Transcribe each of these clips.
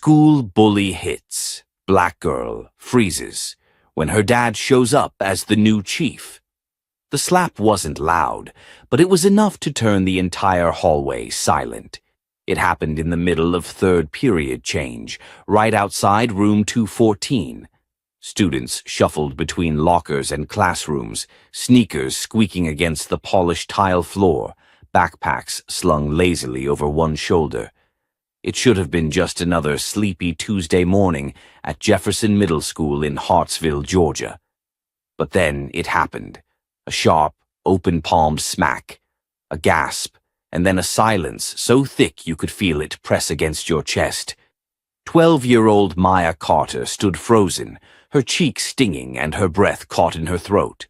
School bully hits. Black girl freezes when her dad shows up as the new chief. The slap wasn't loud, but it was enough to turn the entire hallway silent. It happened in the middle of third period change, right outside room 214. Students shuffled between lockers and classrooms, sneakers squeaking against the polished tile floor, backpacks slung lazily over one shoulder. It should have been just another sleepy Tuesday morning at Jefferson Middle School in Hartsville, Georgia. But then it happened. A sharp, open-palmed smack, a gasp, and then a silence so thick you could feel it press against your chest. 12-year-old Maya Carter stood frozen, her cheek stinging and her breath caught in her throat.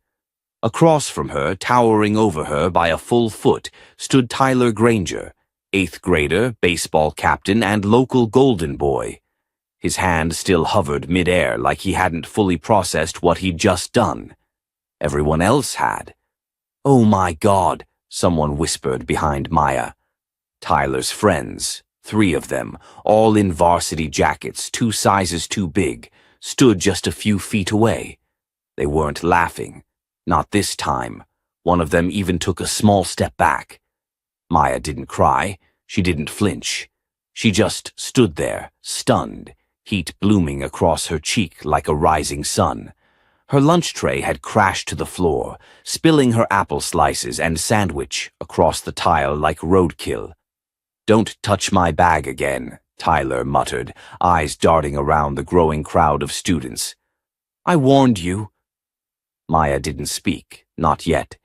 Across from her, towering over her by a full foot, stood Tyler Granger, 8th grader, baseball captain, and local golden boy. His hand still hovered mid-air like he hadn't fully processed what he'd just done. Everyone else had. "Oh my God," someone whispered behind Maya. Tyler's friends, 3 of them, all in varsity jackets 2 sizes too big, stood just a few feet away. They weren't laughing. Not this time. One of them even took a small step back. Maya didn't cry. She didn't flinch. She just stood there, stunned, heat blooming across her cheek like a rising sun. Her lunch tray had crashed to the floor, spilling her apple slices and sandwich across the tile like roadkill. "Don't touch my bag again," Tyler muttered, eyes darting around the growing crowd of students. "I warned you." Maya didn't speak, not yet.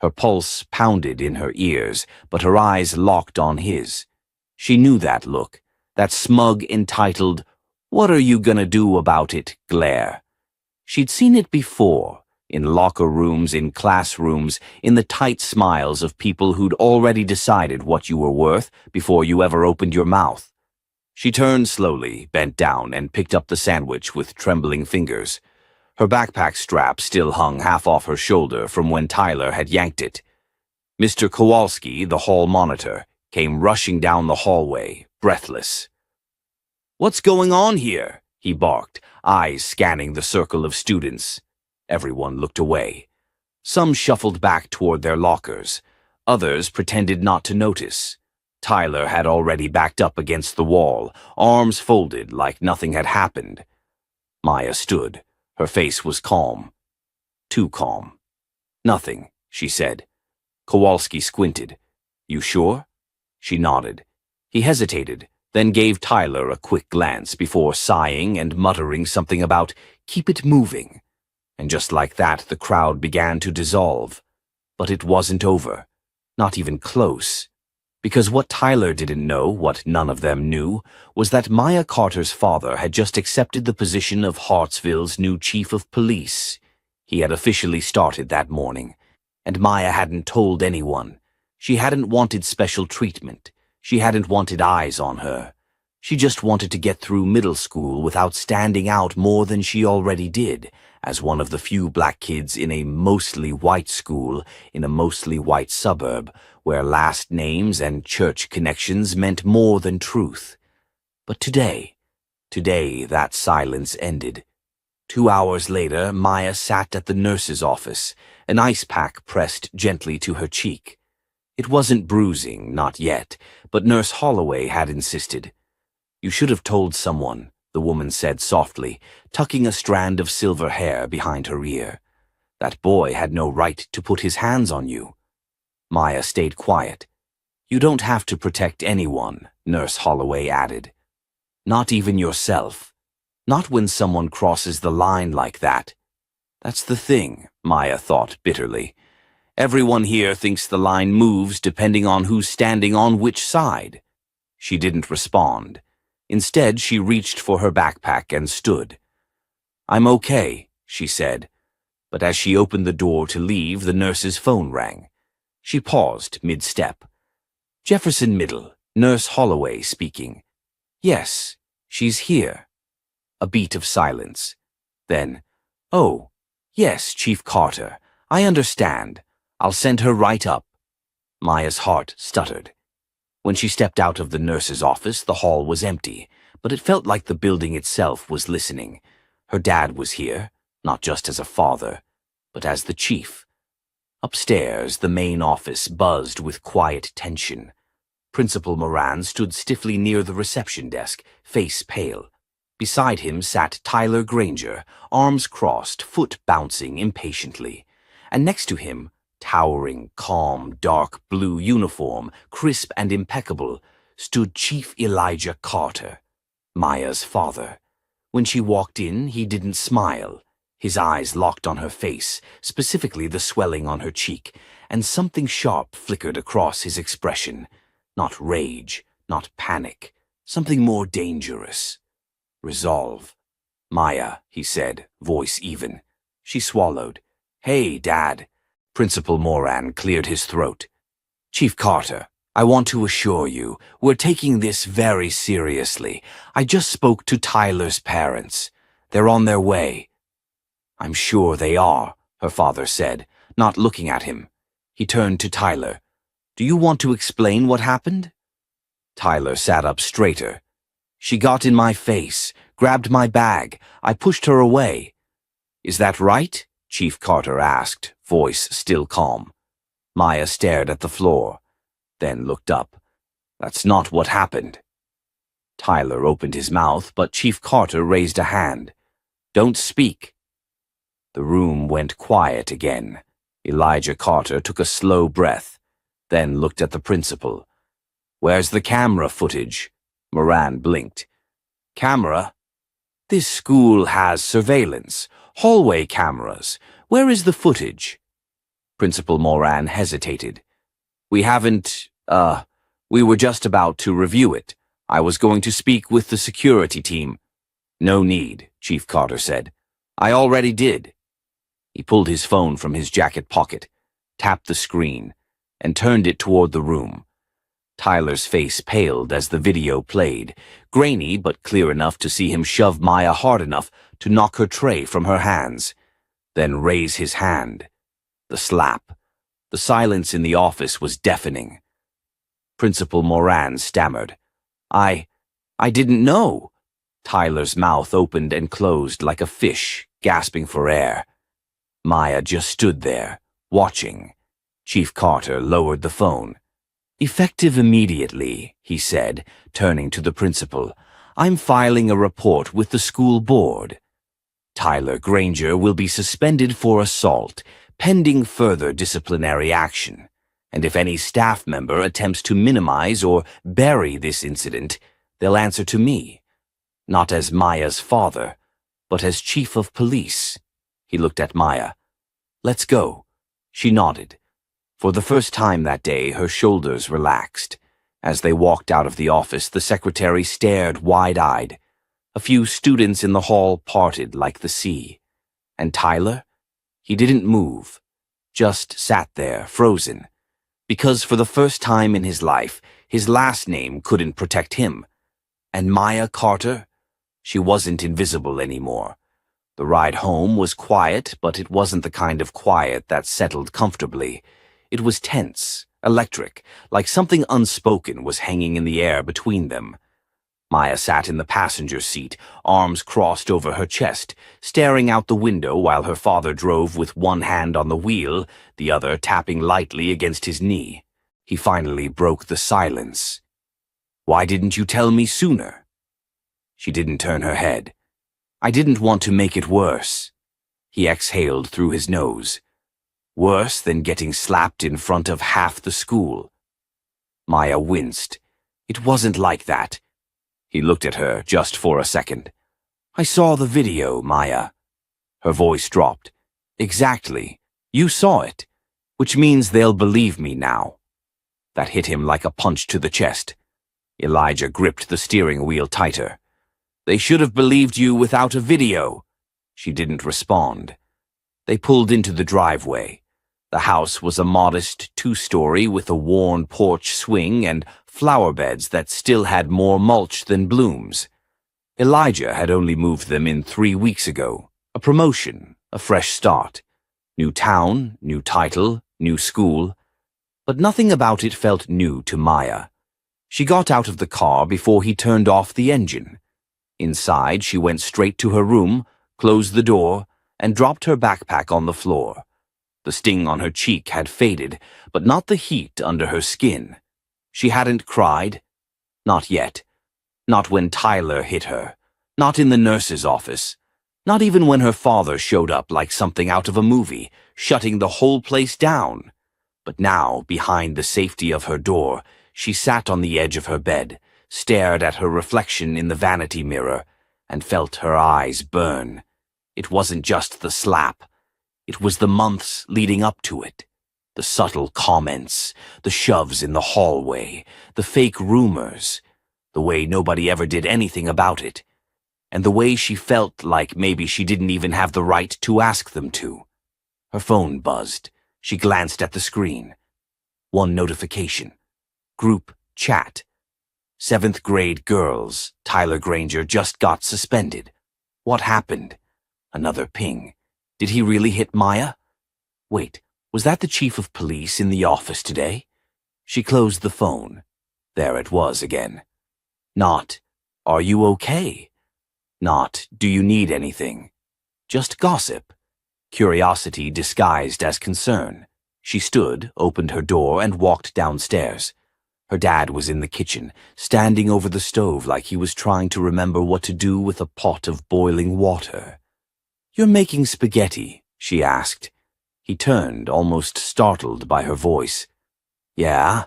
Her pulse pounded in her ears, but her eyes locked on his. She knew that look, that smug, entitled, "What are you gonna do about it?" glare. She'd seen it before, in locker rooms, in classrooms, in the tight smiles of people who'd already decided what you were worth before you ever opened your mouth. She turned slowly, bent down, and picked up the sandwich with trembling fingers. Her backpack strap still hung half off her shoulder from when Tyler had yanked it. Mr. Kowalski, the hall monitor, came rushing down the hallway, breathless. "What's going on here?" he barked, eyes scanning the circle of students. Everyone looked away. Some shuffled back toward their lockers. Others pretended not to notice. Tyler had already backed up against the wall, arms folded like nothing had happened. Maya stood. Her face was calm. Too calm. "Nothing," she said. Kowalski squinted. "You sure?" She nodded. He hesitated, then gave Tyler a quick glance before sighing and muttering something about "keep it moving." And just like that, the crowd began to dissolve. But it wasn't over. Not even close. Because what Tyler didn't know, what none of them knew, was that Maya Carter's father had just accepted the position of Hartsville's new chief of police. He had officially started that morning. And Maya hadn't told anyone. She hadn't wanted special treatment. She hadn't wanted eyes on her. She just wanted to get through middle school without standing out more than she already did, as one of the few black kids in a mostly white school in a mostly white suburb, where last names and church connections meant more than truth. But today that silence ended. 2 hours later, Maya sat at the nurse's office, an ice pack pressed gently to her cheek. It wasn't bruising, not yet, but Nurse Holloway had insisted. "You should have told someone," the woman said softly, tucking a strand of silver hair behind her ear. "That boy had no right to put his hands on you." Maya stayed quiet. "You don't have to protect anyone," Nurse Holloway added. "Not even yourself. Not when someone crosses the line like that." That's the thing, Maya thought bitterly. Everyone here thinks the line moves depending on who's standing on which side. She didn't respond. Instead, she reached for her backpack and stood. "I'm okay," she said. But as she opened the door to leave, the nurse's phone rang. She paused mid-step. "Jefferson Middle, Nurse Holloway speaking." "Yes, she's here." A beat of silence. Then, "Oh, yes, Chief Carter. I understand. I'll send her right up." Maya's heart stuttered. When she stepped out of the nurse's office, the hall was empty, but it felt like the building itself was listening. Her dad was here, not just as a father, but as the chief. Upstairs, the main office buzzed with quiet tension. Principal Moran stood stiffly near the reception desk, face pale. Beside him sat Tyler Granger, arms crossed, foot bouncing impatiently. And next to him, towering, calm, dark blue uniform, crisp and impeccable, stood Chief Elijah Carter, Maya's father. When she walked in, he didn't smile. His eyes locked on her face, specifically the swelling on her cheek, and something sharp flickered across his expression. Not rage, not panic, something more dangerous. Resolve. "Maya," he said, voice even. She swallowed. "Hey, Dad." Principal Moran cleared his throat. "Chief Carter, I want to assure you, we're taking this very seriously. I just spoke to Tyler's parents. They're on their way." "I'm sure they are," her father said, not looking at him. He turned to Tyler. "Do you want to explain what happened?" Tyler sat up straighter. "She got in my face, grabbed my bag. I pushed her away." "Is that right?" Chief Carter asked, voice still calm. Maya stared at the floor, then looked up. "That's not what happened." Tyler opened his mouth, but Chief Carter raised a hand. "Don't speak." The room went quiet again. Elijah Carter took a slow breath, then looked at the principal. "Where's the camera footage?" Moran blinked. "Camera? This school has surveillance, hallway cameras. Where is the footage?" Principal Moran hesitated. We were just about to review it. I was going to speak with the security team." "No need," Chief Carter said. "I already did." He pulled his phone from his jacket pocket, tapped the screen, and turned it toward the room. Tyler's face paled as the video played, grainy but clear enough to see him shove Maya hard enough to knock her tray from her hands, then raise his hand. The slap. The silence in the office was deafening. Principal Moran stammered. I didn't know." Tyler's mouth opened and closed like a fish, gasping for air. Maya just stood there, watching. Chief Carter lowered the phone. "Effective immediately," he said, turning to the principal. "I'm filing a report with the school board. Tyler Granger will be suspended for assault, pending further disciplinary action. And if any staff member attempts to minimize or bury this incident, they'll answer to me. Not as Maya's father, but as chief of police." He looked at Maya. "Let's go." She nodded. For the first time that day, her shoulders relaxed. As they walked out of the office, the secretary stared wide-eyed. A few students in the hall parted like the sea. And Tyler? He didn't move, just sat there, frozen. Because for the first time in his life, his last name couldn't protect him. And Maya Carter? She wasn't invisible anymore. The ride home was quiet, but it wasn't the kind of quiet that settled comfortably. It was tense, electric, like something unspoken was hanging in the air between them. Maya sat in the passenger seat, arms crossed over her chest, staring out the window while her father drove with one hand on the wheel, the other tapping lightly against his knee. He finally broke the silence. "Why didn't you tell me sooner?" She didn't turn her head. "I didn't want to make it worse." He exhaled through his nose. "Worse than getting slapped in front of half the school." Maya winced. "It wasn't like that." He looked at her just for a second. "I saw the video, Maya." Her voice dropped. "Exactly. You saw it. Which means they'll believe me now." That hit him like a punch to the chest. Elijah gripped the steering wheel tighter. "They should have believed you without a video." She didn't respond. They pulled into the driveway. The house was a modest two-story with a worn porch swing and flower beds that still had more mulch than blooms. Elijah had only moved them in 3 weeks ago. A promotion, a fresh start. New town, new title, new school. But nothing about it felt new to Maya. She got out of the car before he turned off the engine. Inside, she went straight to her room, closed the door, and dropped her backpack on the floor. The sting on her cheek had faded, but not the heat under her skin. She hadn't cried. Not yet. Not when Tyler hit her. Not in the nurse's office. Not even when her father showed up like something out of a movie, shutting the whole place down. But now, behind the safety of her door, she sat on the edge of her bed, stared at her reflection in the vanity mirror, and felt her eyes burn. It wasn't just the slap. It was the months leading up to it. The subtle comments, the shoves in the hallway, the fake rumors, the way nobody ever did anything about it, and the way she felt like maybe she didn't even have the right to ask them to. Her phone buzzed. She glanced at the screen. One notification. Group chat. 7th grade girls. Tyler Granger just got suspended. What happened? Another ping. Did he really hit Maya? Wait, was that the chief of police in the office today? She closed the phone. There it was again. Not, are you okay? Not, do you need anything? Just gossip. Curiosity disguised as concern. She stood, opened her door, and walked downstairs. Her dad was in the kitchen, standing over the stove like he was trying to remember what to do with a pot of boiling water. "You're making spaghetti?" she asked. He turned, almost startled by her voice. "Yeah,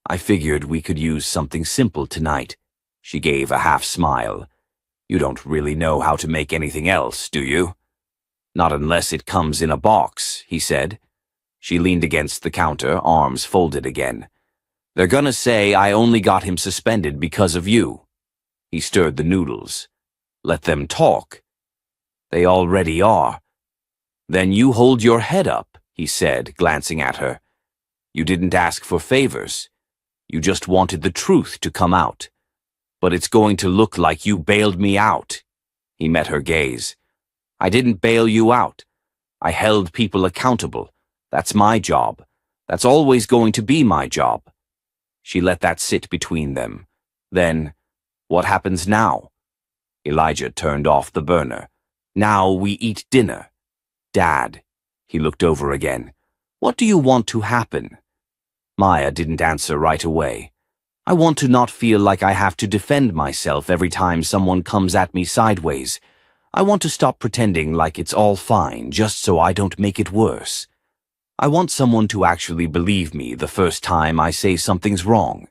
I figured we could use something simple tonight." She gave a half smile. "You don't really know how to make anything else, do you?" "Not unless it comes in a box," he said. She leaned against the counter, arms folded again. "They're gonna say I only got him suspended because of you." He stirred the noodles. "Let them talk." "They already are." "Then you hold your head up," he said, glancing at her. "You didn't ask for favors. You just wanted the truth to come out. But it's going to look like you bailed me out." He met her gaze. "I didn't bail you out. I held people accountable. That's my job. That's always going to be my job." She let that sit between them. Then, "What happens now?" Elijah turned off the burner. "Now we eat dinner." "Dad," he looked over again, "what do you want to happen?" Maya didn't answer right away. "I want to not feel like I have to defend myself every time someone comes at me sideways. I want to stop pretending like it's all fine just so I don't make it worse. I want someone to actually believe me the first time I say something's wrong."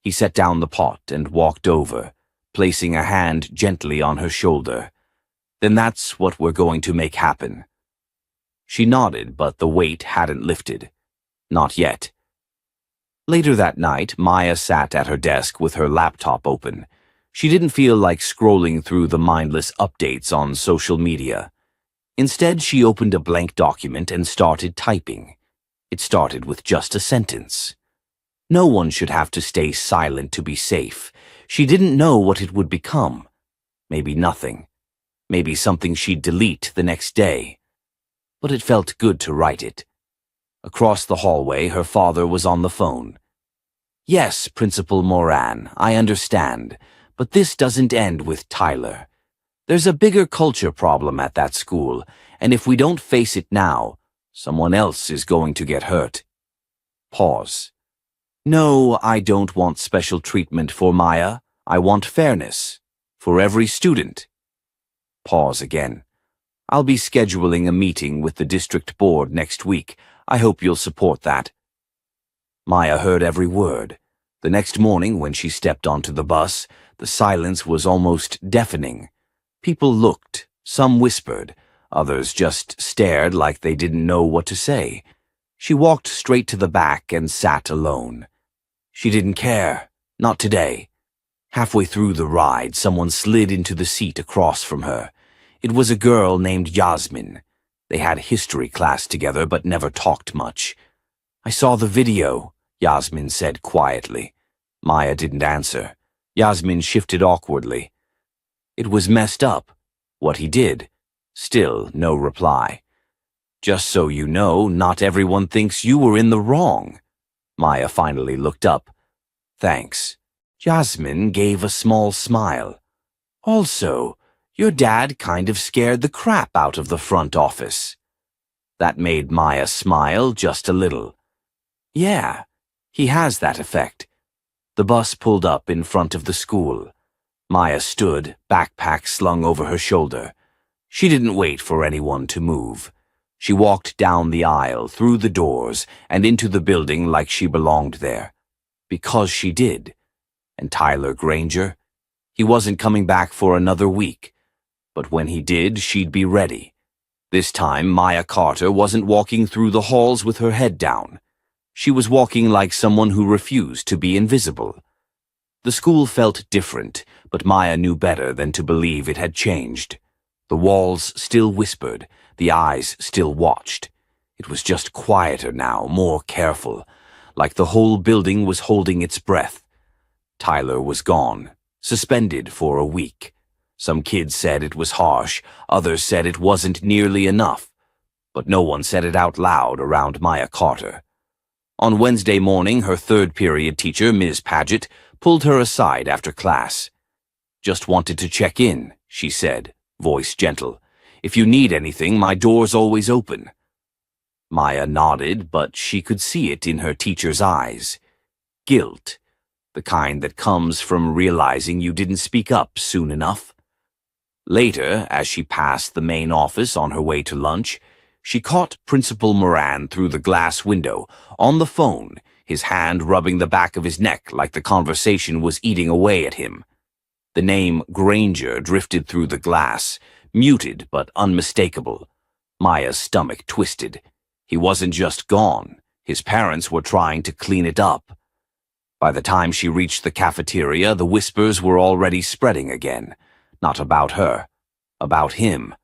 He set down the pot and walked over, placing a hand gently on her shoulder. "Then that's what we're going to make happen." She nodded, but the weight hadn't lifted. Not yet. Later that night, Maya sat at her desk with her laptop open. She didn't feel like scrolling through the mindless updates on social media. Instead, she opened a blank document and started typing. It started with just a sentence. No one should have to stay silent to be safe. She didn't know what it would become. Maybe nothing. Maybe something she'd delete the next day. But it felt good to write it. Across the hallway, her father was on the phone. "Yes, Principal Moran, I understand, but this doesn't end with Tyler. There's a bigger culture problem at that school, and if we don't face it now, someone else is going to get hurt." Pause. "No, I don't want special treatment for Maya. I want fairness. For every student." Pause again. "I'll be scheduling a meeting with the district board next week. I hope you'll support that." Maya heard every word. The next morning, when she stepped onto the bus, the silence was almost deafening. People looked, some whispered, others just stared like they didn't know what to say. She walked straight to the back and sat alone. She didn't care, not today. Halfway through the ride, someone slid into the seat across from her. It was a girl named Yasmin. They had history class together but never talked much. "I saw the video," Yasmin said quietly. Maya didn't answer. Yasmin shifted awkwardly. "It was messed up. What he did." Still no reply. "Just so you know, not everyone thinks you were in the wrong." Maya finally looked up. "Thanks." Yasmin gave a small smile. Also, your dad kind of scared the crap out of the front office. That made Maya smile just a little. Yeah, he has that effect. The bus pulled up in front of the school. Maya stood, backpack slung over her shoulder. She didn't wait for anyone to move. She walked down the aisle, through the doors, and into the building like she belonged there. Because she did. And Tyler Granger? He wasn't coming back for another week. But when he did, she'd be ready. This time, Maya Carter wasn't walking through the halls with her head down. She was walking like someone who refused to be invisible. The school felt different, but Maya knew better than to believe it had changed. The walls still whispered, the eyes still watched. It was just quieter now, more careful, like the whole building was holding its breath. Tyler was gone, suspended for a week. Some kids said it was harsh, others said it wasn't nearly enough, but no one said it out loud around Maya Carter. On Wednesday morning, her third period teacher, Ms. Paget, pulled her aside after class. "Just wanted to check in," she said, voice gentle. "If you need anything, my door's always open." Maya nodded, but she could see it in her teacher's eyes. Guilt, the kind that comes from realizing you didn't speak up soon enough. Later, as she passed the main office on her way to lunch, she caught Principal Moran through the glass window, on the phone, his hand rubbing the back of his neck like the conversation was eating away at him. The name Granger drifted through the glass, muted but unmistakable. Maya's stomach twisted. He wasn't just gone. His parents were trying to clean it up. By the time she reached the cafeteria, the whispers were already spreading again. Not about her. About him.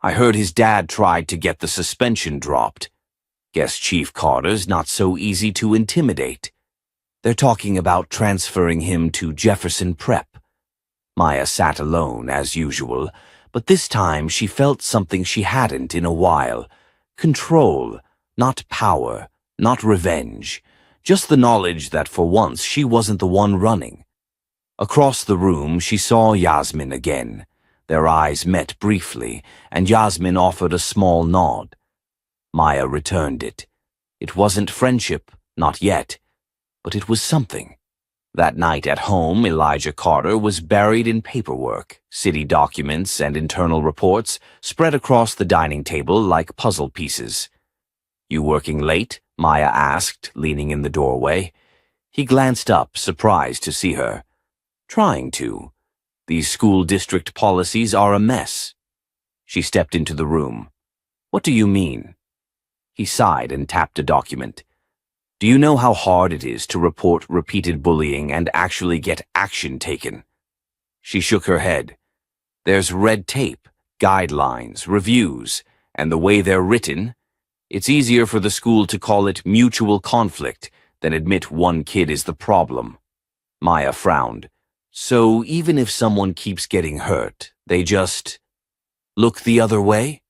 "I heard his dad tried to get the suspension dropped. Guess Chief Carter's not so easy to intimidate. They're talking about transferring him to Jefferson Prep." Maya sat alone, as usual, but this time she felt something she hadn't in a while. Control, not power, not revenge. Just the knowledge that for once she wasn't the one running. Across the room, she saw Yasmin again. Their eyes met briefly, and Yasmin offered a small nod. Maya returned it. It wasn't friendship, not yet, but it was something. That night at home, Elijah Carter was buried in paperwork, city documents and internal reports spread across the dining table like puzzle pieces. "You working late?" Maya asked, leaning in the doorway. He glanced up, surprised to see her. "Trying to. These school district policies are a mess." She stepped into the room. "What do you mean?" He sighed and tapped a document. "Do you know how hard it is to report repeated bullying and actually get action taken?" She shook her head. "There's red tape, guidelines, reviews, and the way they're written, it's easier for the school to call it mutual conflict than admit one kid is the problem." Maya frowned. "So even if someone keeps getting hurt, they just look the other way?"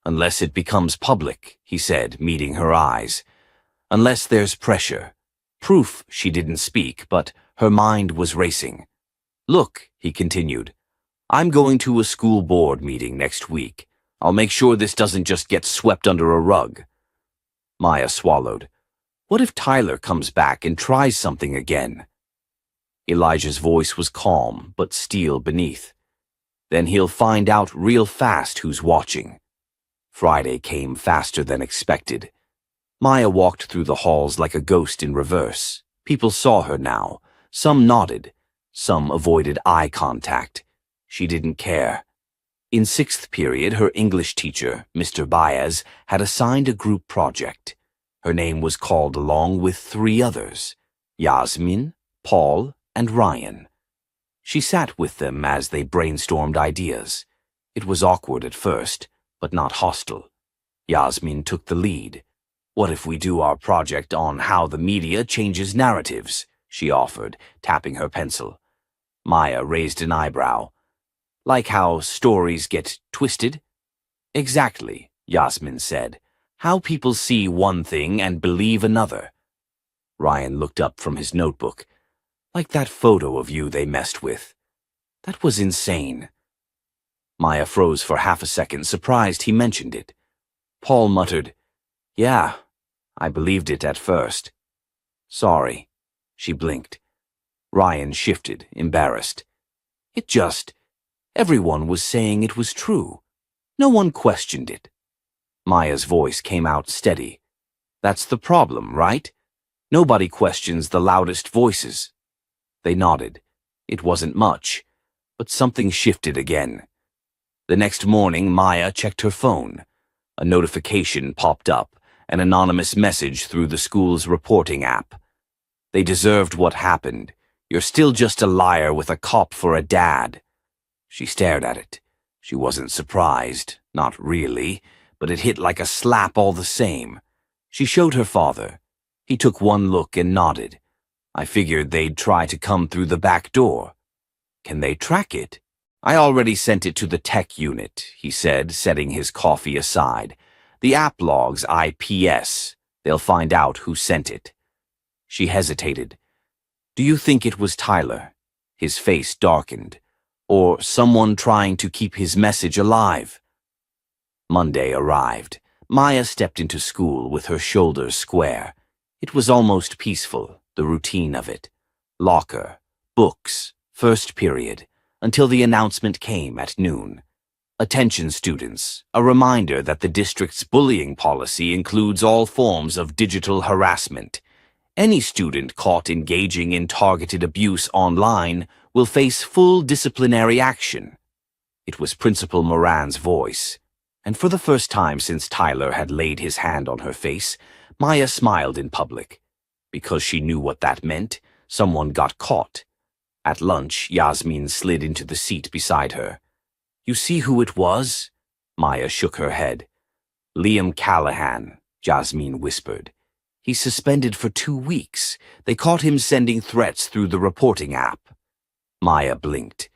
"Unless it becomes public," he said, meeting her eyes. "Unless there's pressure." Proof she didn't speak, but her mind was racing. "Look," he continued, "I'm going to a school board meeting next week. I'll make sure this doesn't just get swept under a rug." Maya swallowed. What if Tyler comes back and tries something again? Elijah's voice was calm, but steel beneath. "Then he'll find out real fast who's watching." Friday came faster than expected. Maya walked through the halls like a ghost in reverse. People saw her now. Some nodded. Some avoided eye contact. She didn't care. In sixth period, her English teacher, Mr. Baez, had assigned a group project. Her name was called along with 3 others, Yasmin, Paul, and Ryan. She sat with them as they brainstormed ideas. It was awkward at first, but not hostile. Yasmin took the lead. "What if we do our project on how the media changes narratives?" she offered, tapping her pencil. Maya raised an eyebrow. "Like how stories get twisted?" "Exactly," Yasmin said. "How people see one thing and believe another." Ryan looked up from his notebook. "Like that photo of you they messed with." That was insane. Maya froze for half a second, surprised he mentioned it. Paul muttered, "Yeah, I believed it at first." "Sorry." She blinked. Ryan shifted, embarrassed. Everyone was saying it was true. No one questioned it. Maya's voice came out steady. "That's the problem, right? Nobody questions the loudest voices." They nodded. It wasn't much, but something shifted again. The next morning, Maya checked her phone. A notification popped up, an anonymous message through the school's reporting app. "They deserved what happened. You're still just a liar with a cop for a dad." She stared at it. She wasn't surprised, not really, but it hit like a slap all the same. She showed her father. He took one look and nodded. "I figured they'd try to come through the back door." "Can they track it?" "I already sent it to the tech unit," he said, setting his coffee aside. "The app logs IPS. They'll find out who sent it." She hesitated. "Do you think it was Tyler?" His face darkened. "Or someone trying to keep his message alive?" Monday arrived. Maya stepped into school with her shoulders square. It was almost peaceful, the routine of it. Locker, books, first period, until the announcement came at noon. "Attention students, a reminder that the district's bullying policy includes all forms of digital harassment. Any student caught engaging in targeted abuse online will face full disciplinary action." It was Principal Moran's voice, and for the first time since Tyler had laid his hand on her face, Maya smiled in public. Because she knew what that meant, someone got caught. At lunch, Yasmin slid into the seat beside her. "You see who it was?" Maya shook her head. "Liam Callahan," Yasmin whispered. "He's suspended for 2 weeks. They caught him sending threats through the reporting app." Maya blinked.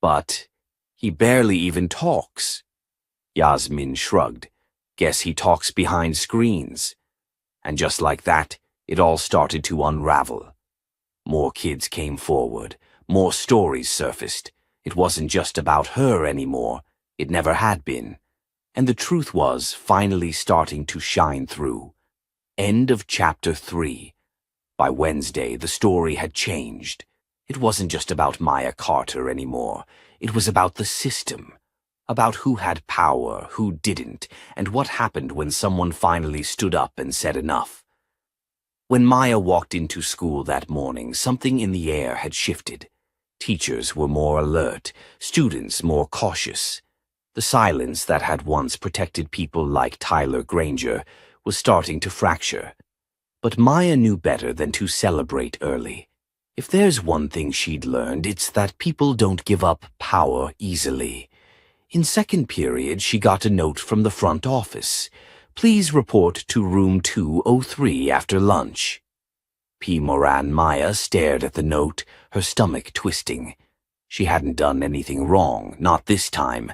"But he barely even talks." Yasmin shrugged. "Guess he talks behind screens." And just like that, it all started to unravel. More kids came forward. More stories surfaced. It wasn't just about her anymore. It never had been. And the truth was finally starting to shine through. End of chapter 3. By Wednesday, the story had changed. It wasn't just about Maya Carter anymore. It was about the system. About who had power, who didn't, and what happened when someone finally stood up and said enough. When Maya walked into school that morning, something in the air had shifted. Teachers were more alert, students more cautious. The silence that had once protected people like Tyler Granger was starting to fracture. But Maya knew better than to celebrate early. If there's one thing she'd learned, it's that people don't give up power easily. In second period, she got a note from the front office. "Please report to room 203 after lunch." P. Moran Maya stared at the note, her stomach twisting. She hadn't done anything wrong, not this time,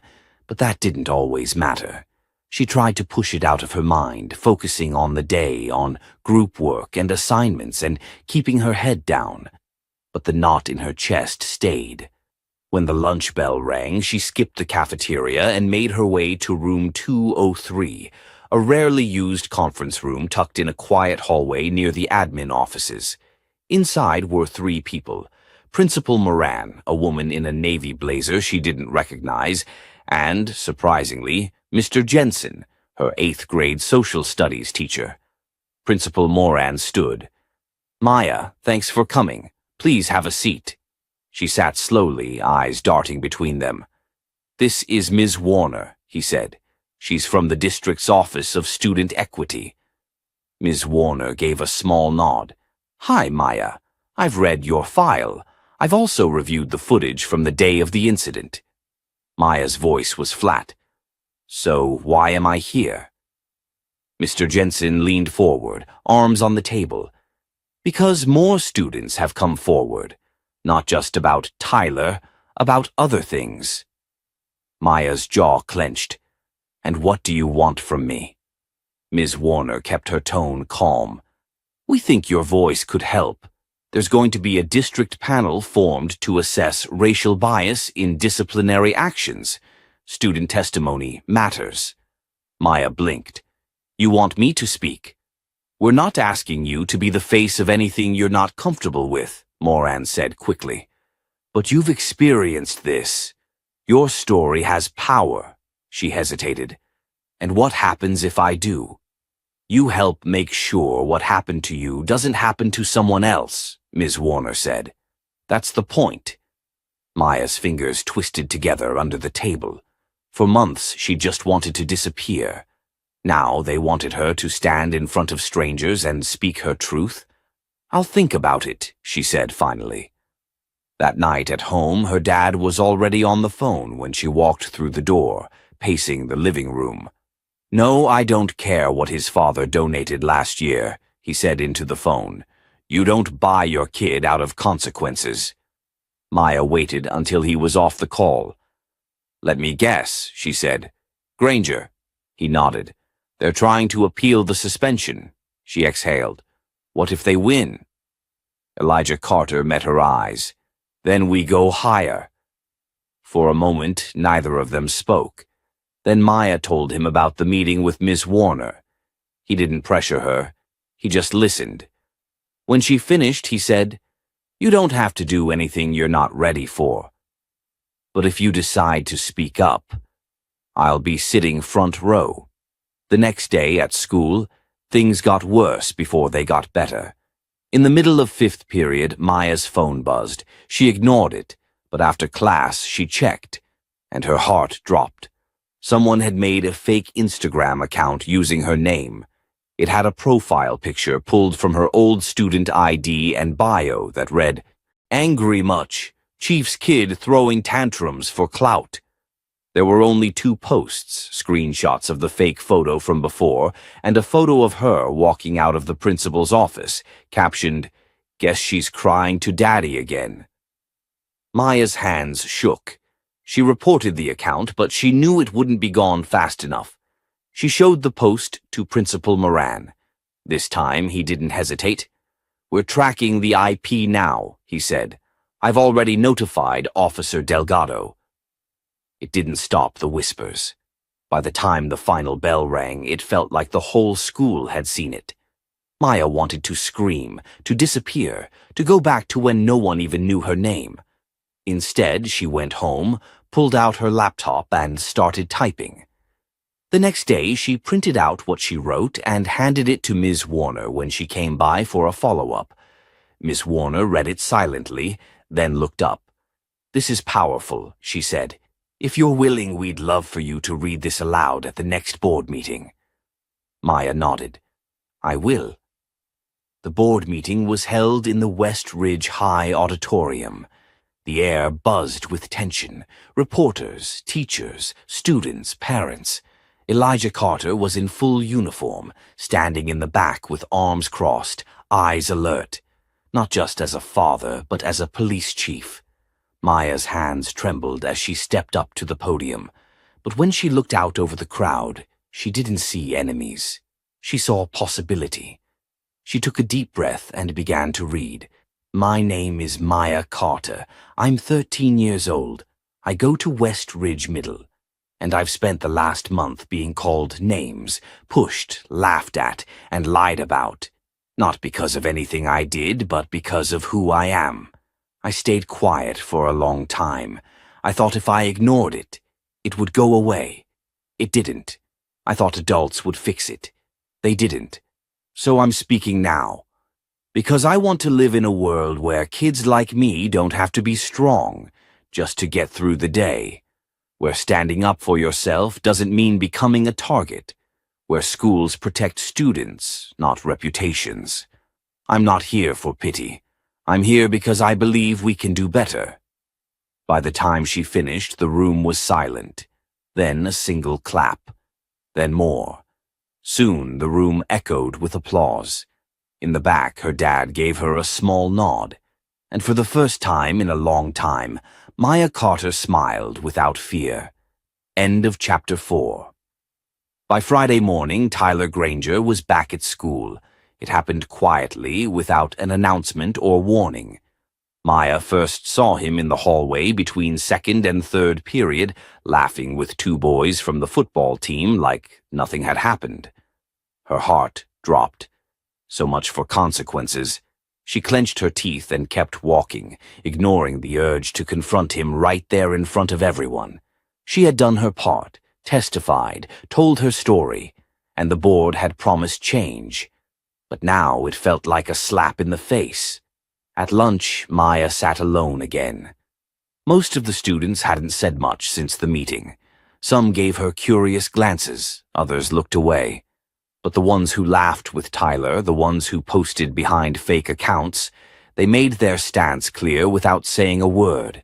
but that didn't always matter. She tried to push it out of her mind, focusing on the day, on group work and assignments, and keeping her head down. But the knot in her chest stayed. When the lunch bell rang, she skipped the cafeteria and made her way to room 203, a rarely used conference room tucked in a quiet hallway near the admin offices. Inside were 3 people: Principal Moran, a woman in a navy blazer she didn't recognize, and, surprisingly, Mr. Jensen, her 8th grade social studies teacher. Principal Moran stood. "Maya, thanks for coming. Please have a seat." She sat slowly, eyes darting between them. "This is Ms. Warner," he said. "She's from the district's Office of Student Equity." Ms. Warner gave a small nod. "Hi, Maya. I've read your file. I've also reviewed the footage from the day of the incident." Maya's voice was flat. "So why am I here?" Mr. Jensen leaned forward, arms on the table. "Because more students have come forward. Not just about Tyler, about other things." Maya's jaw clenched. "And what do you want from me?" Ms. Warner kept her tone calm. "We think your voice could help." There's going to be a district panel formed to assess racial bias in disciplinary actions. Student testimony matters. Maya blinked. You want me to speak? We're not asking you to be the face of anything you're not comfortable with, Moran said quickly. But you've experienced this. Your story has power, she hesitated. And what happens if I do? You help make sure what happened to you doesn't happen to someone else, Ms. Warner said. That's the point. Maya's fingers twisted together under the table. For months, she just wanted to disappear. Now they wanted her to stand in front of strangers and speak her truth. I'll think about it, she said finally. That night at home, her dad was already on the phone when she walked through the door, pacing the living room. No, I don't care what his father donated last year, he said into the phone. You don't buy your kid out of consequences. Maya waited until he was off the call. Let me guess, she said. Granger. He nodded. They're trying to appeal the suspension, she exhaled. What if they win? Elijah Carter met her eyes. Then we go higher. For a moment, neither of them spoke. Then Maya told him about the meeting with Ms. Warner. He didn't pressure her. He just listened. When she finished, he said, You don't have to do anything you're not ready for. But if you decide to speak up, I'll be sitting front row. The next day at school, things got worse before they got better. In the middle of fifth period, Maya's phone buzzed. She ignored it, but after class, she checked, and her heart dropped. Someone had made a fake Instagram account using her name. It had a profile picture pulled from her old student ID and bio that read, Angry much, Chief's kid throwing tantrums for clout. There were only 2 posts, screenshots of the fake photo from before, and a photo of her walking out of the principal's office, captioned, Guess she's crying to daddy again. Maya's hands shook. She reported the account, but she knew it wouldn't be gone fast enough. She showed the post to Principal Moran. This time, he didn't hesitate. We're tracking the IP now, he said. I've already notified Officer Delgado. It didn't stop the whispers. By the time the final bell rang, it felt like the whole school had seen it. Maya wanted to scream, to disappear, to go back to when no one even knew her name. Instead, she went home, pulled out her laptop, and started typing. The next day, she printed out what she wrote and handed it to Ms. Warner when she came by for a follow-up. Ms. Warner read it silently, then looked up. This is powerful, she said. If you're willing, we'd love for you to read this aloud at the next board meeting. Maya nodded. I will. The board meeting was held in the West Ridge High Auditorium. The air buzzed with tension. Reporters, teachers, students, parents. Elijah Carter was in full uniform, standing in the back with arms crossed, eyes alert. Not just as a father, but as a police chief. Maya's hands trembled as she stepped up to the podium, but when she looked out over the crowd, she didn't see enemies. She saw possibility. She took a deep breath and began to read. My name is Maya Carter. I'm 13 years old. I go to West Ridge Middle, and I've spent the last month being called names, pushed, laughed at, and lied about. Not because of anything I did, but because of who I am. I stayed quiet for a long time. I thought if I ignored it, it would go away. It didn't. I thought adults would fix it. They didn't. So I'm speaking now. Because I want to live in a world where kids like me don't have to be strong just to get through the day. Where standing up for yourself doesn't mean becoming a target. Where schools protect students, not reputations. I'm not here for pity. I'm here because I believe we can do better. By the time she finished, the room was silent. Then a single clap. Then more. Soon the room echoed with applause. In the back, her dad gave her a small nod. And for the first time in a long time, Maya Carter smiled without fear. End of chapter 4. By Friday morning, Tyler Granger was back at school. It happened quietly, without an announcement or warning. Maya first saw him in the hallway between second and third period, laughing with two boys from the football team like nothing had happened. Her heart dropped. So much for consequences. She clenched her teeth and kept walking, ignoring the urge to confront him right there in front of everyone. She had done her part, testified, told her story, and the board had promised change. But now it felt like a slap in the face. At lunch, Maya sat alone again. Most of the students hadn't said much since the meeting. Some gave her curious glances, others looked away. But the ones who laughed with Tyler, the ones who posted behind fake accounts, they made their stance clear without saying a word.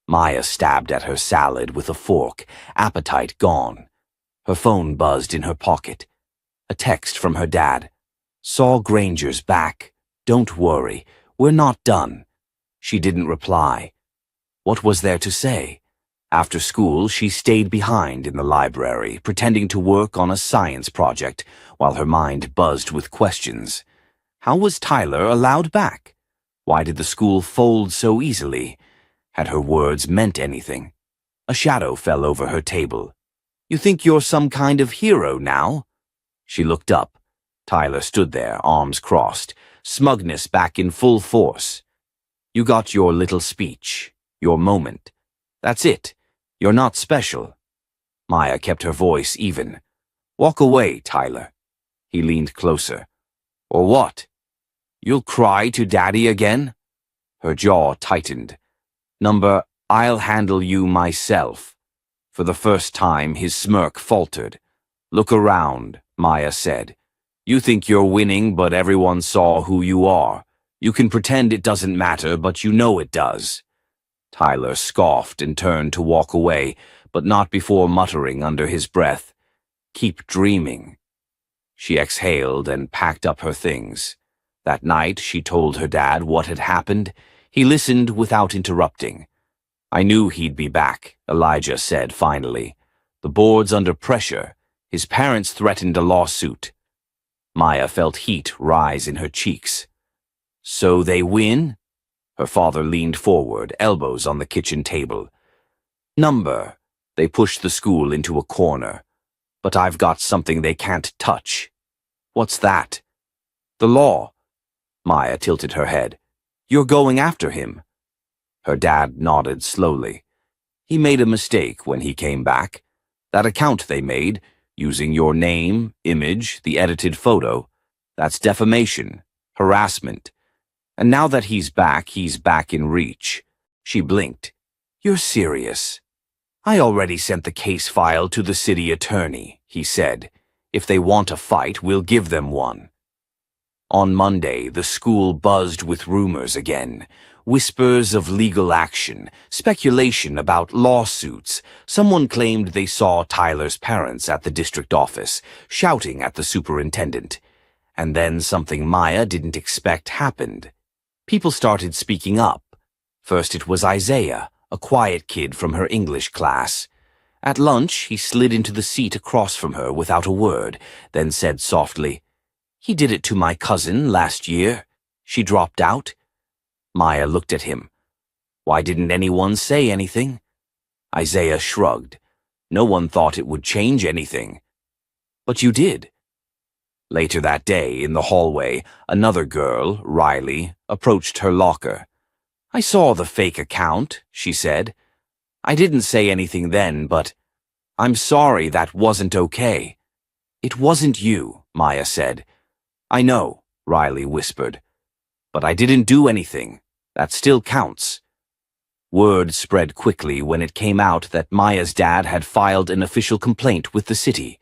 Maya stabbed at her salad with a fork, appetite gone. Her phone buzzed in her pocket. A text from her dad. "Saw Granger's back. Don't worry. We're not done." She didn't reply. What was there to say? After school, she stayed behind in the library, pretending to work on a science project, while her mind buzzed with questions. How was Tyler allowed back? Why did the school fold so easily? Had her words meant anything? A shadow fell over her table. "You think you're some kind of hero now?" She looked up. Tyler stood there, arms crossed, smugness back in full force. "You got your little speech, your moment. That's it. You're not special." Maya kept her voice even. "Walk away, Tyler." He leaned closer. "Or what? You'll cry to Daddy again?" Her jaw tightened. "Number, I'll handle you myself." For the first time, his smirk faltered. "Look around," Maya said. "You think you're winning, but everyone saw who you are. You can pretend it doesn't matter, but you know it does." Tyler scoffed and turned to walk away, but not before muttering under his breath, "Keep dreaming." She exhaled and packed up her things. That night, she told her dad what had happened. He listened without interrupting. "I knew he'd be back," Elijah said finally. "The board's under pressure. His parents threatened a lawsuit." Maya felt heat rise in her cheeks. "So they win?" Her father leaned forward, elbows on the kitchen table. "Number, they pushed the school into a corner. But I've got something they can't touch." "What's that?" "The law." Maya tilted her head. "You're going after him." Her dad nodded slowly. "He made a mistake when he came back. That account they made, using your name, image, the edited photo, that's defamation, harassment. And now that he's back in reach." She blinked. "You're serious?" "I already sent the case file to the city attorney," he said. "If they want a fight, we'll give them one." On Monday, the school buzzed with rumors again. Whispers of legal action, speculation about lawsuits. Someone claimed they saw Tyler's parents at the district office, shouting at the superintendent. And then something Maya didn't expect happened. People started speaking up. First it was Isaiah, a quiet kid from her English class. At lunch, he slid into the seat across from her without a word, then said softly, "He did it to my cousin last year." She dropped out. Maya looked at him. "Why didn't anyone say anything?" Isaiah shrugged. "No one thought it would change anything." "But you did." Later that day, in the hallway, another girl, Riley, approached her locker. "I saw the fake account," she said. "I didn't say anything then, but I'm sorry that wasn't okay." "It wasn't you," Maya said. "I know," Riley whispered. "But I didn't do anything. That still counts." Word spread quickly when it came out that Maya's dad had filed an official complaint with the city.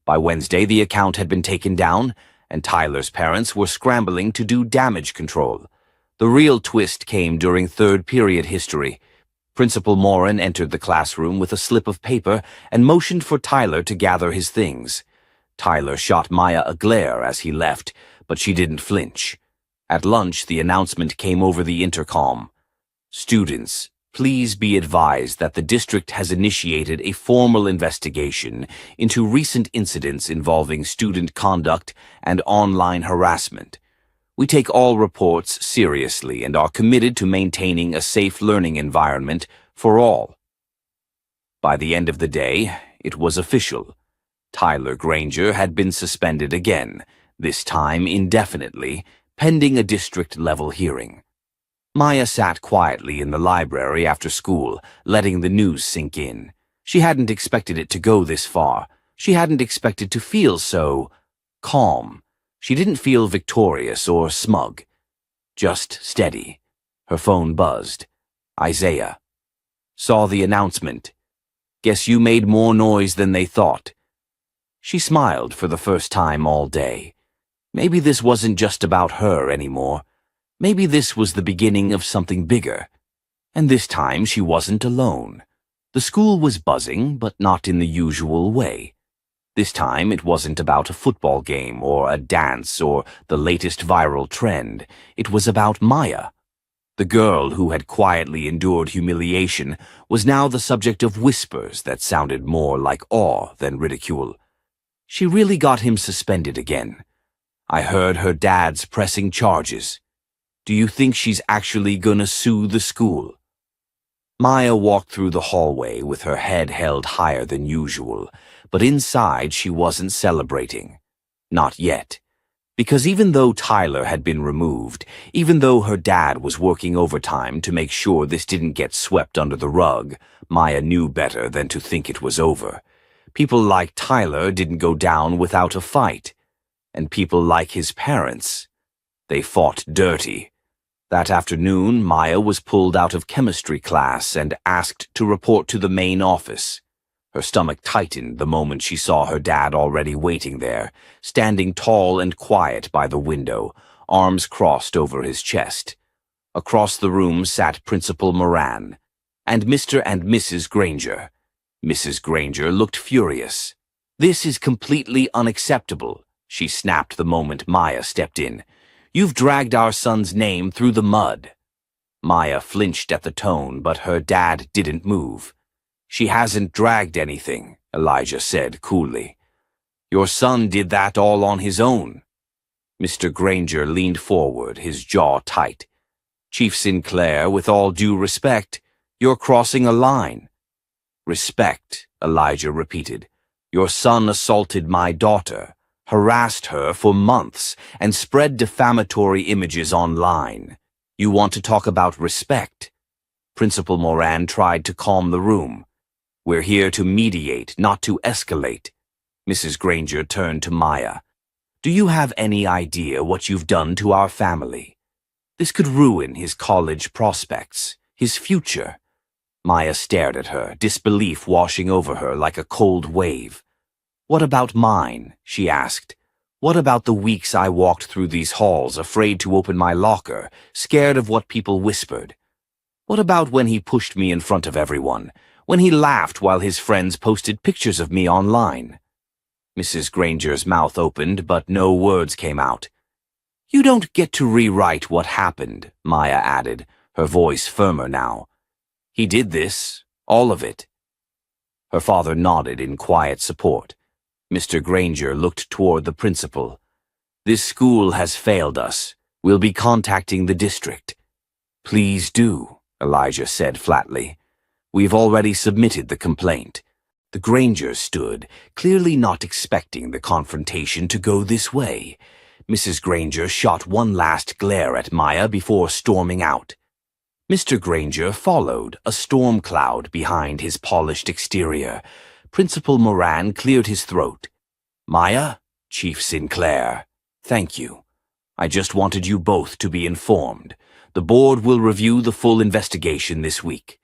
By Wednesday, the account had been taken down, and Tyler's parents were scrambling to do damage control. The real twist came during third period history. Principal Morin entered the classroom with a slip of paper and motioned for Tyler to gather his things. Tyler shot Maya a glare as he left, but she didn't flinch. At lunch, the announcement came over the intercom. "Students, Please be advised that the district has initiated a formal investigation into recent incidents involving student conduct and online harassment. We take all reports seriously and are committed to maintaining a safe learning environment for all. By the end of the day, it was official. Tyler Granger had been suspended again, this time indefinitely, pending a district-level hearing. Maya sat quietly in the library after school, letting the news sink in. She hadn't expected it to go this far. She hadn't expected to feel so calm. She didn't feel victorious or smug. Just steady. Her phone buzzed. Isaiah. Saw the announcement. Guess you made more noise than they thought. She smiled for the first time all day. Maybe this wasn't just about her anymore. Maybe this was the beginning of something bigger. And this time she wasn't alone. The school was buzzing, but not in the usual way. This time it wasn't about a football game or a dance or the latest viral trend. It was about Maya. The girl who had quietly endured humiliation was now the subject of whispers that sounded more like awe than ridicule. She really got him suspended again. I heard her dad's pressing charges. Do you think she's actually gonna sue the school? Maya walked through the hallway with her head held higher than usual, but inside she wasn't celebrating. Not yet. Because even though Tyler had been removed, even though her dad was working overtime to make sure this didn't get swept under the rug, Maya knew better than to think it was over. People like Tyler didn't go down without a fight. And people like his parents, they fought dirty. That afternoon, Maya was pulled out of chemistry class and asked to report to the main office. Her stomach tightened the moment she saw her dad already waiting there, standing tall and quiet by the window, arms crossed over his chest. Across the room sat Principal Moran, and Mr. and Mrs. Granger. Mrs. Granger looked furious. "This is completely unacceptable," she snapped the moment Maya stepped in. "You've dragged our son's name through the mud." Maya flinched at the tone, but her dad didn't move. "She hasn't dragged anything," Elijah said coolly. "Your son did that all on his own." Mr. Granger leaned forward, his jaw tight. "Chief Sinclair, with all due respect, you're crossing a line." "Respect," Elijah repeated. "Your son assaulted my daughter, harassed her for months, and spread defamatory images online. You want to talk about respect?" Principal Moran tried to calm the room. "We're here to mediate, not to escalate." Mrs. Granger turned to Maya. "Do you have any idea what you've done to our family? This could ruin his college prospects, his future." Maya stared at her, disbelief washing over her like a cold wave. "What about mine?" she asked. "What about the weeks I walked through these halls afraid to open my locker, scared of what people whispered? What about when he pushed me in front of everyone, when he laughed while his friends posted pictures of me online?" Mrs. Granger's mouth opened, but no words came out. "You don't get to rewrite what happened," Maya added, her voice firmer now. "He did this, all of it." Her father nodded in quiet support. Mr. Granger looked toward the principal. "This school has failed us. We'll be contacting the district." "Please do," Elijah said flatly. "We've already submitted the complaint." The Grangers stood, clearly not expecting the confrontation to go this way. Mrs. Granger shot one last glare at Maya before storming out. Mr. Granger followed, a storm cloud behind his polished exterior. Principal Moran cleared his throat. "Maya, Chief Sinclair, thank you. I just wanted you both to be informed. The board will review the full investigation this week."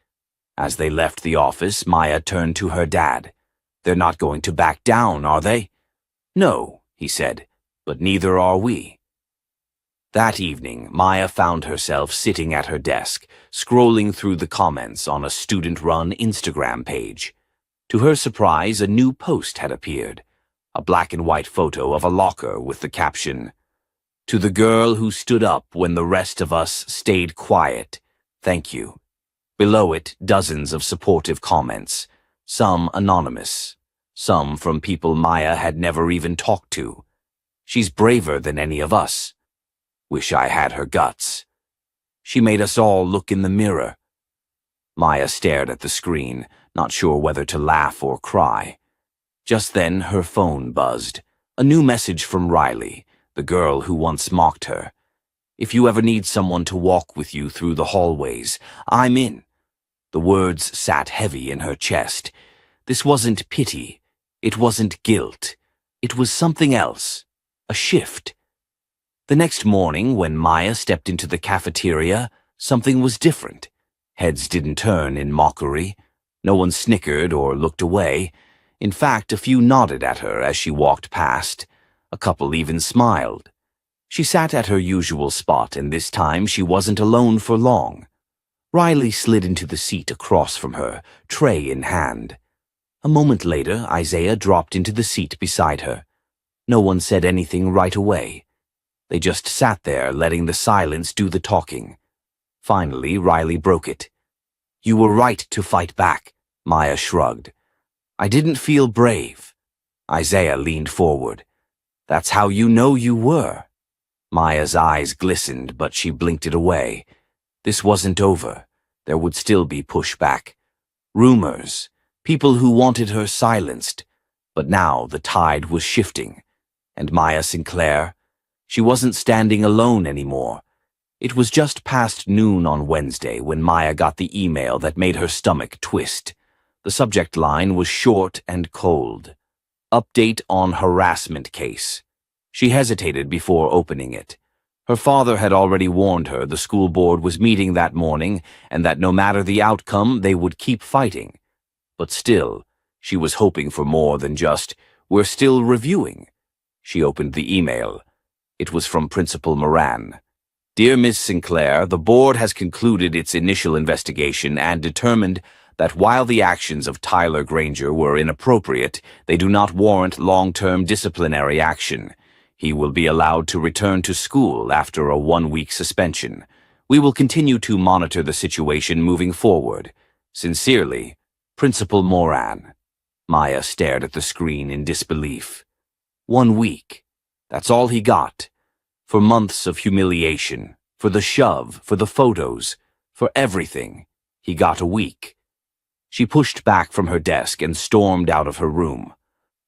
As they left the office, Maya turned to her dad. "They're not going to back down, are they?" "No," he said, "but neither are we." That evening, Maya found herself sitting at her desk, scrolling through the comments on a student-run Instagram page. To her surprise, a new post had appeared, a black-and-white photo of a locker with the caption, "To the girl who stood up when the rest of us stayed quiet, thank you." Below it, dozens of supportive comments, some anonymous, some from people Maya had never even talked to. She's braver than any of us. Wish I had her guts. She made us all look in the mirror. Maya stared at the screen, not sure whether to laugh or cry. Just then, her phone buzzed. A new message from Riley, the girl who once mocked her. If you ever need someone to walk with you through the hallways, I'm in. The words sat heavy in her chest. This wasn't pity. It wasn't guilt. It was something else. A shift. The next morning, when Maya stepped into the cafeteria, something was different. Heads didn't turn in mockery. No one snickered or looked away. In fact, a few nodded at her as she walked past. A couple even smiled. She sat at her usual spot, and this time she wasn't alone for long. Riley slid into the seat across from her, tray in hand. A moment later, Isaiah dropped into the seat beside her. No one said anything right away. They just sat there, letting the silence do the talking. Finally, Riley broke it. You were right to fight back, Maya shrugged. I didn't feel brave. Isaiah leaned forward. That's how you know you were. Maya's eyes glistened, but she blinked it away. This wasn't over. There would still be pushback. Rumors. People who wanted her silenced. But now the tide was shifting. And Maya Sinclair? She wasn't standing alone anymore. It was just past noon on Wednesday when Maya got the email that made her stomach twist. The subject line was short and cold. Update on harassment case. She hesitated before opening it. Her father had already warned her the school board was meeting that morning and that no matter the outcome, they would keep fighting. But still, she was hoping for more than just, we're still reviewing. She opened the email. It was from Principal Moran. Dear Ms. Sinclair, the board has concluded its initial investigation and determined that while the actions of Tyler Granger were inappropriate, they do not warrant long-term disciplinary action. He will be allowed to return to school after a 1-week suspension. We will continue to monitor the situation moving forward. Sincerely, Principal Moran. Maya stared at the screen in disbelief. 1 week. That's all he got. For months of humiliation, for the shove, for the photos, for everything, he got a week. She pushed back from her desk and stormed out of her room.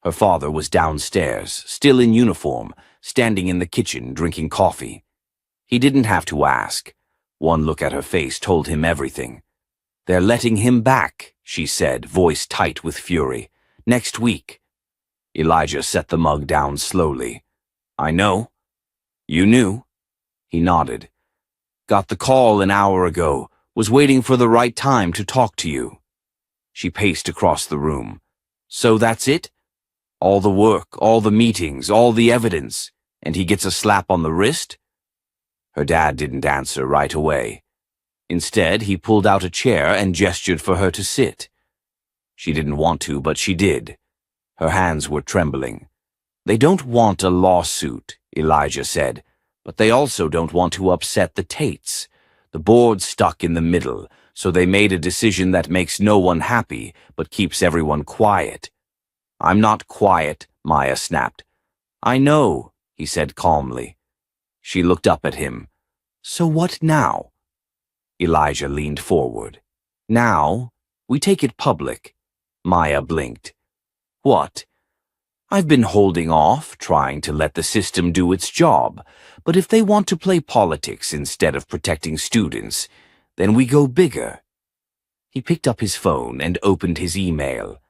Her father was downstairs, still in uniform, standing in the kitchen drinking coffee. He didn't have to ask. One look at her face told him everything. They're letting him back, she said, voice tight with fury. Next week. Elijah set the mug down slowly. I know. You knew? He nodded. Got the call an hour ago. Was waiting for the right time to talk to you. She paced across the room. So that's it? All the work, all the meetings, all the evidence, and he gets a slap on the wrist? Her dad didn't answer right away. Instead, he pulled out a chair and gestured for her to sit. She didn't want to, but she did. Her hands were trembling. They don't want a lawsuit, Elijah said, but they also don't want to upset the Tates. The board's stuck in the middle, so they made a decision that makes no one happy, but keeps everyone quiet. I'm not quiet, Maya snapped. I know, he said calmly. She looked up at him. So what now? Elijah leaned forward. Now, we take it public. Maya blinked. What? I've been holding off, trying to let the system do its job, but if they want to play politics instead of protecting students, then we go bigger. He picked up his phone and opened his email.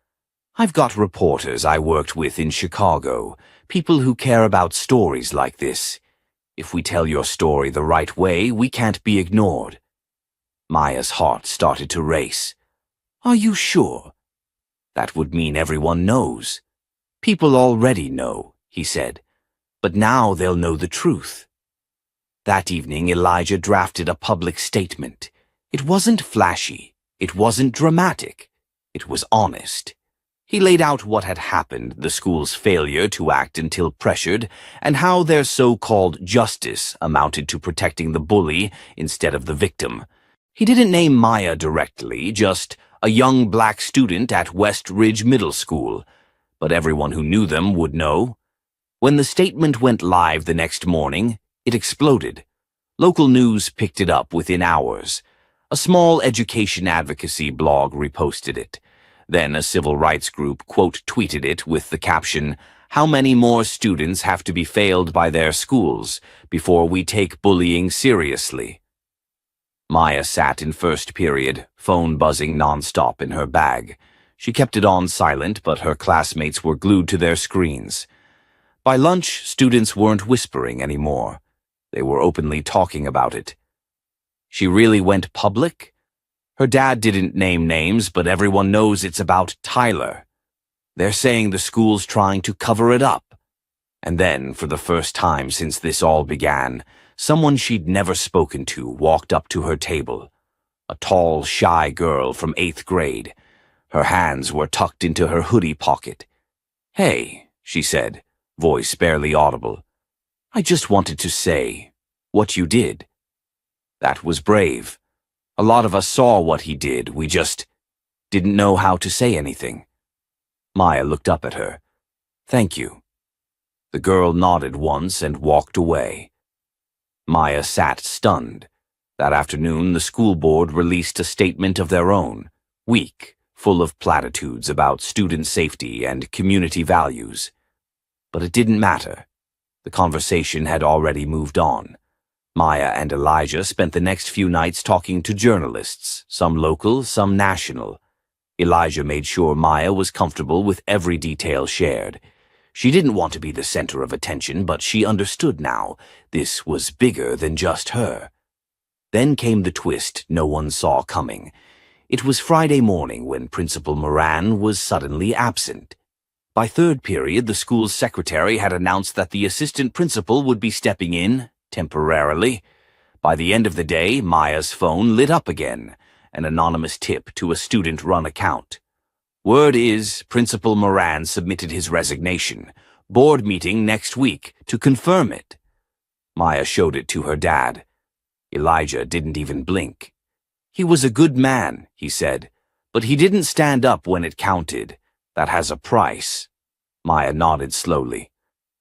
I've got reporters I worked with in Chicago, people who care about stories like this. If we tell your story the right way, we can't be ignored. Maya's heart started to race. Are you sure? That would mean everyone knows. People already know, he said, but now they'll know the truth. That evening, Elijah drafted a public statement. It wasn't flashy. It wasn't dramatic. It was honest. He laid out what had happened, the school's failure to act until pressured, and how their so-called justice amounted to protecting the bully instead of the victim. He didn't name Maya directly, just a young black student at West Ridge Middle School, but everyone who knew them would know. When the statement went live the next morning, it exploded. Local news picked it up within hours. A small education advocacy blog reposted it. Then a civil rights group quote-tweeted it with the caption, "How many more students have to be failed by their schools before we take bullying seriously?" Maya sat in first period, phone buzzing nonstop in her bag. She kept it on silent, but her classmates were glued to their screens. By lunch, students weren't whispering anymore. They were openly talking about it. She really went public? Her dad didn't name names, but everyone knows it's about Tyler. They're saying the school's trying to cover it up. And then, for the first time since this all began, someone she'd never spoken to walked up to her table. A tall, shy girl from 8th grade. Her hands were tucked into her hoodie pocket. "Hey," she said, voice barely audible. "I just wanted to say what you did." That was brave. A lot of us saw what he did, we just didn't know how to say anything. Maya looked up at her. "Thank you." The girl nodded once and walked away. Maya sat stunned. That afternoon, the school board released a statement of their own, weak, full of platitudes about student safety and community values. But it didn't matter. The conversation had already moved on. Maya and Elijah spent the next few nights talking to journalists, some local, some national. Elijah made sure Maya was comfortable with every detail shared. She didn't want to be the center of attention, but she understood now. This was bigger than just her. Then came the twist no one saw coming. It was Friday morning when Principal Moran was suddenly absent. By third period, the school's secretary had announced that the assistant principal would be stepping in, temporarily. By the end of the day, Maya's phone lit up again, an anonymous tip to a student-run account. Word is, Principal Moran submitted his resignation. Board meeting next week to confirm it. Maya showed it to her dad. Elijah didn't even blink. "He was a good man," he said, "but he didn't stand up when it counted. That has a price." Maya nodded slowly.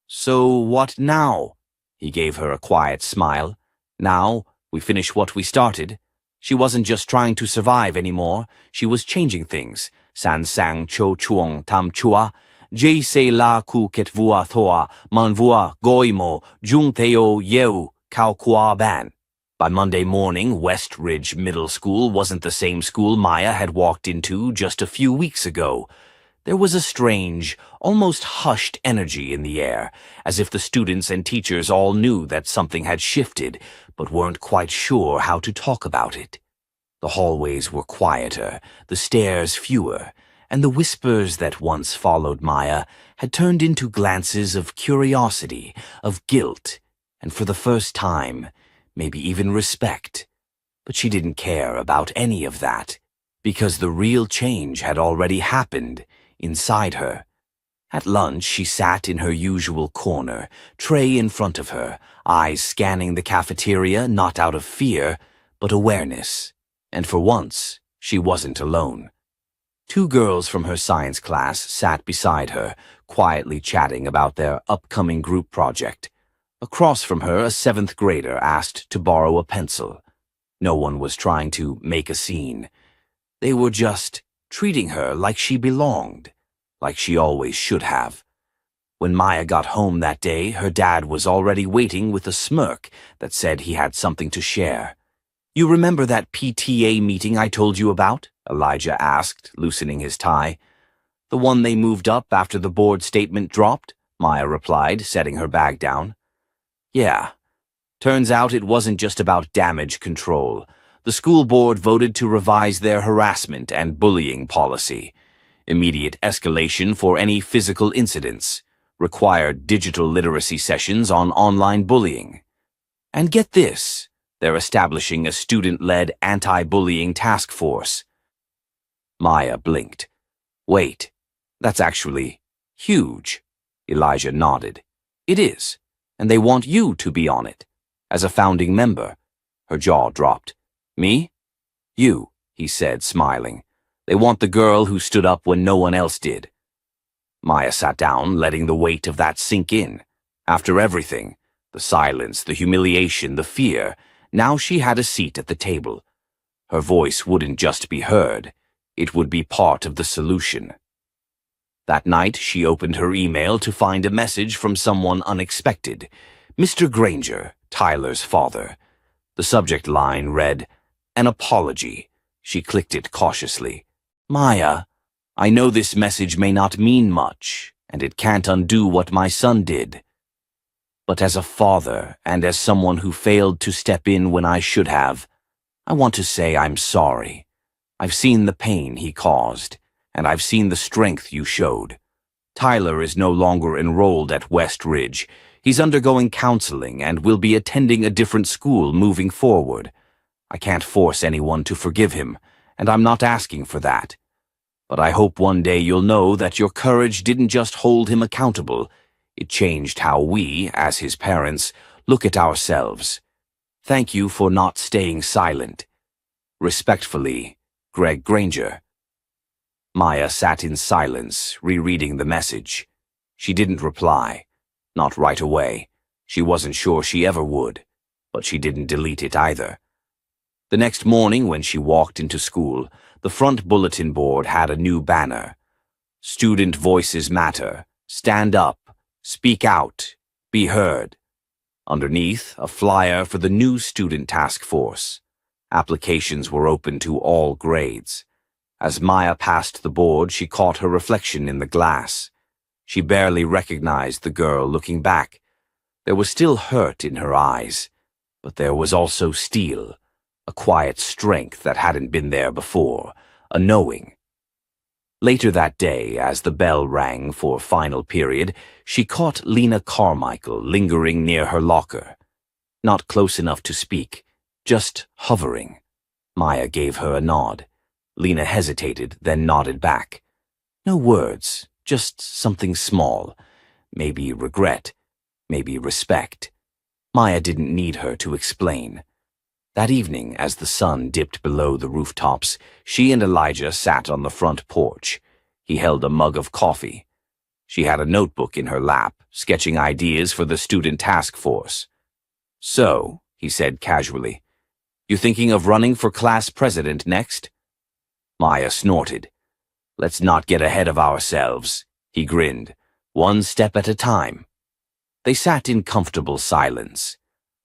"So what now?" He gave her a quiet smile. "Now, we finish what we started." She wasn't just trying to survive anymore. She was changing things. San sang cho chuong tam chua. Jay se la ku ket vua thoa. Man vua goimo. Jung theo yeu kao kwa ban. By Monday morning, West Ridge Middle School wasn't the same school Maya had walked into just a few weeks ago. There was a strange, almost hushed energy in the air, as if the students and teachers all knew that something had shifted, but weren't quite sure how to talk about it. The hallways were quieter, the stairs fewer, and the whispers that once followed Maya had turned into glances of curiosity, of guilt, and for the first time, maybe even respect. But she didn't care about any of that, because the real change had already happened inside her. At lunch, she sat in her usual corner, tray in front of her, eyes scanning the cafeteria not out of fear, but awareness. And for once, she wasn't alone. 2 girls from her science class sat beside her, quietly chatting about their upcoming group project. Across from her, a 7th grader asked to borrow a pencil. No one was trying to make a scene. They were just treating her like she belonged, like she always should have. When Maya got home that day, her dad was already waiting with a smirk that said he had something to share. "You remember that PTA meeting I told you about?" Elijah asked, loosening his tie. "The one they moved up after the board statement dropped?" Maya replied, setting her bag down. "Yeah. Turns out it wasn't just about damage control. The school board voted to revise their harassment and bullying policy. Immediate escalation for any physical incidents. Required digital literacy sessions on online bullying. And get this, they're establishing a student-led anti-bullying task force." Maya blinked. "Wait, that's actually huge." Elijah nodded. "It is, and they want you to be on it, as a founding member." Her jaw dropped. "Me?" You, he said, smiling. They want the girl who stood up when no one else did. Maya sat down, letting the weight of that sink in. After everything, the silence, the humiliation, the fear, now she had a seat at the table. Her voice wouldn't just be heard, it would be part of the solution. That night, she opened her email to find a message from someone unexpected. Mr. Granger, Tyler's father. The subject line read, "An apology." She clicked it cautiously. "Maya, I know this message may not mean much, and it can't undo what my son did. But as a father, and as someone who failed to step in when I should have, I want to say I'm sorry. I've seen the pain he caused, and I've seen the strength you showed. Tyler is no longer enrolled at West Ridge. He's undergoing counseling and will be attending a different school moving forward. I can't force anyone to forgive him, and I'm not asking for that. But I hope one day you'll know that your courage didn't just hold him accountable. It changed how we, as his parents, look at ourselves. Thank you for not staying silent. Respectfully, Greg Granger." Maya sat in silence, rereading the message. She didn't reply. Not right away. She wasn't sure she ever would. But she didn't delete it either. The next morning, when she walked into school, the front bulletin board had a new banner. "Student Voices Matter. Stand up. Speak out. Be heard." Underneath, a flyer for the new student task force. Applications were open to all grades. As Maya passed the board, she caught her reflection in the glass. She barely recognized the girl looking back. There was still hurt in her eyes, but there was also steel, a quiet strength that hadn't been there before, a knowing. Later that day, as the bell rang for final period, she caught Lena Carmichael lingering near her locker. Not close enough to speak, just hovering. Maya gave her a nod. Lena hesitated, then nodded back. No words, just something small. Maybe regret, maybe respect. Maya didn't need her to explain. That evening, as the sun dipped below the rooftops, she and Elijah sat on the front porch. He held a mug of coffee. She had a notebook in her lap, sketching ideas for the student task force. "So," he said casually, "you thinking of running for class president next?" Maya snorted. "Let's not get ahead of ourselves," he grinned. "One step at a time." They sat in comfortable silence.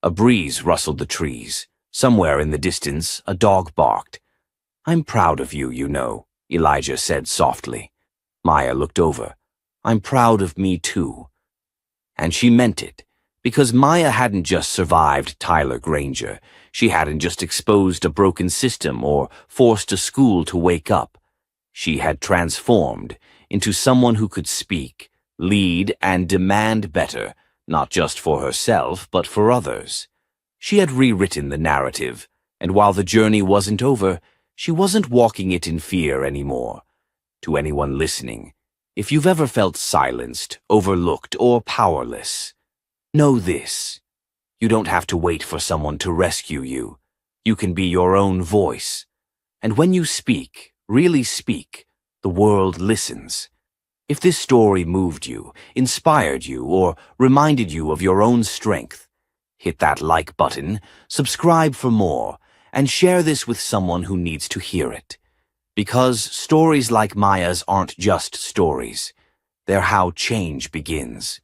A breeze rustled the trees. Somewhere in the distance, a dog barked. "I'm proud of you, you know," Elijah said softly. Maya looked over. "I'm proud of me too." And she meant it, because Maya hadn't just survived Tyler Granger. She hadn't just exposed a broken system or forced a school to wake up. She had transformed into someone who could speak, lead, and demand better, not just for herself, but for others. She had rewritten the narrative, and while the journey wasn't over, she wasn't walking it in fear anymore. To anyone listening, if you've ever felt silenced, overlooked, or powerless, know this. You don't have to wait for someone to rescue you. You can be your own voice. And when you speak, really speak, the world listens. If this story moved you, inspired you, or reminded you of your own strength, hit that like button, subscribe for more, and share this with someone who needs to hear it. Because stories like Maya's aren't just stories. They're how change begins.